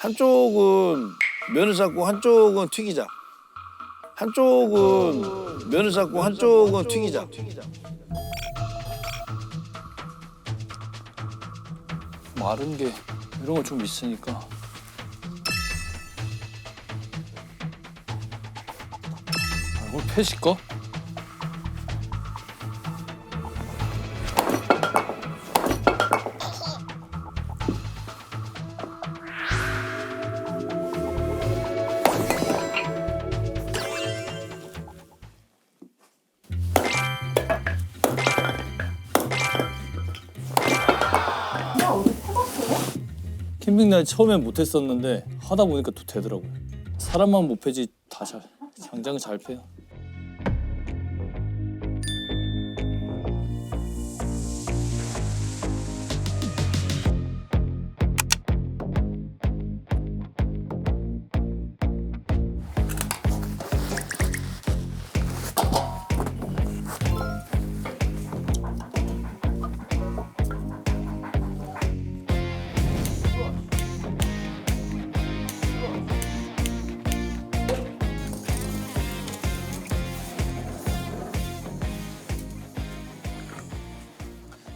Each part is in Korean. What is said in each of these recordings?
한쪽은 면을 삶고 한쪽은 튀기자. 한쪽은 면을 삶고 한쪽은 튀기자. 마른 게 이런 거 좀 있으니까. 이걸 패실까? 캠핑날 처음엔 못했었는데 하다 보니까 또 되더라고요. 사람만 못 패지 다 장장은 잘 패요.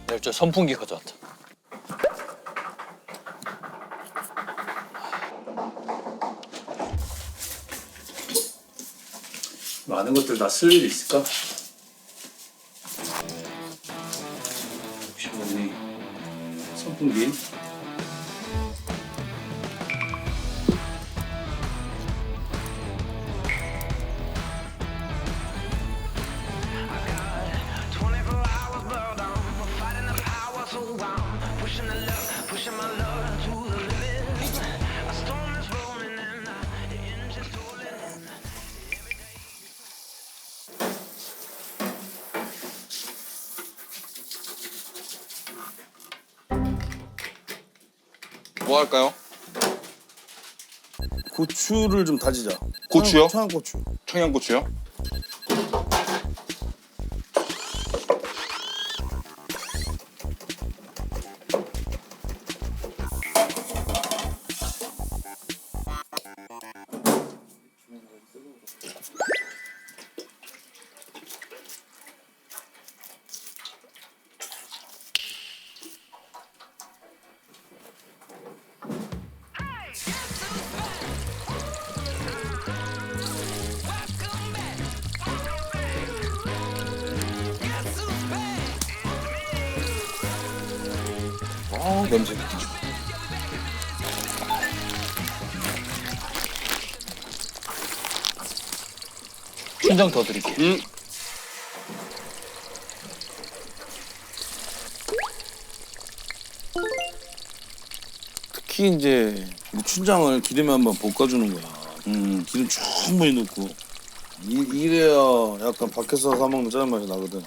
내가 저 선풍기 가져왔다. 많은 것들 다 쓸 일 있을까? 혹시 모르니 선풍기? 뭐 할까요? 고추를 좀 다지자. 고추요? 청양고추. 청양고추요? 아, 냄새. 춘장 더 드릴게요. 특히 이제 이 춘장을 기름에 한번 볶아주는 거야. 기름 충분히 넣고. 이래야 약간 밖에서 사 먹는 짜장 맛이 나거든.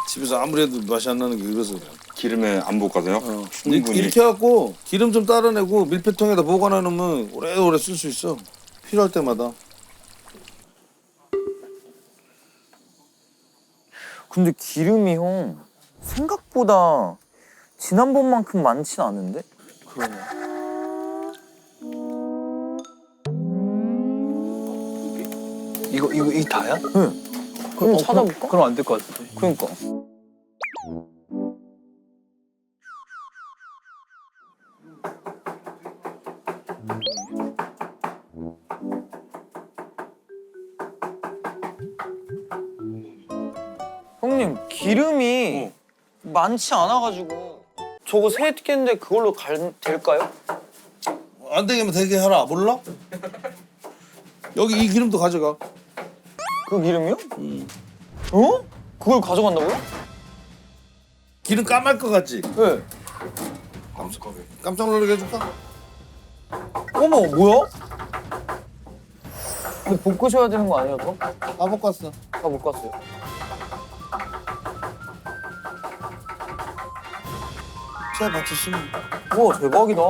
집에서 아무래도 맛이 안 나는 게 이래서 그래. 기름에 안 볶아서요? 충분히. 이렇게 해갖고 기름 좀 따라내고 밀폐통에다 보관해 놓으면 오래오래 쓸 수 있어. 필요할 때마다. 근데 기름이 형 생각보다 지난번만큼 많진 않은데? 그러네. 이거 다야? 응. 그럼 찾아볼까? 그럼 안 될 것 같은데. 그러니까. 형님 기름이 많지 않아가지고 저거 세 개인데 그걸로 될까요? 안 되겠으면 되게 하라. 몰라? 여기 이 기름도 가져가. 그 기름이요? 어? 그걸 가져간다고요? 기름 까말 것 같지? 네. 깜짝 놀라게 해줄까? 어머 뭐야? 근데 볶으셔야 되는 거 아니에요 그거? 다 볶았어. 아 못 갔어요. 자, 맞췄으면. 우와 대박이다.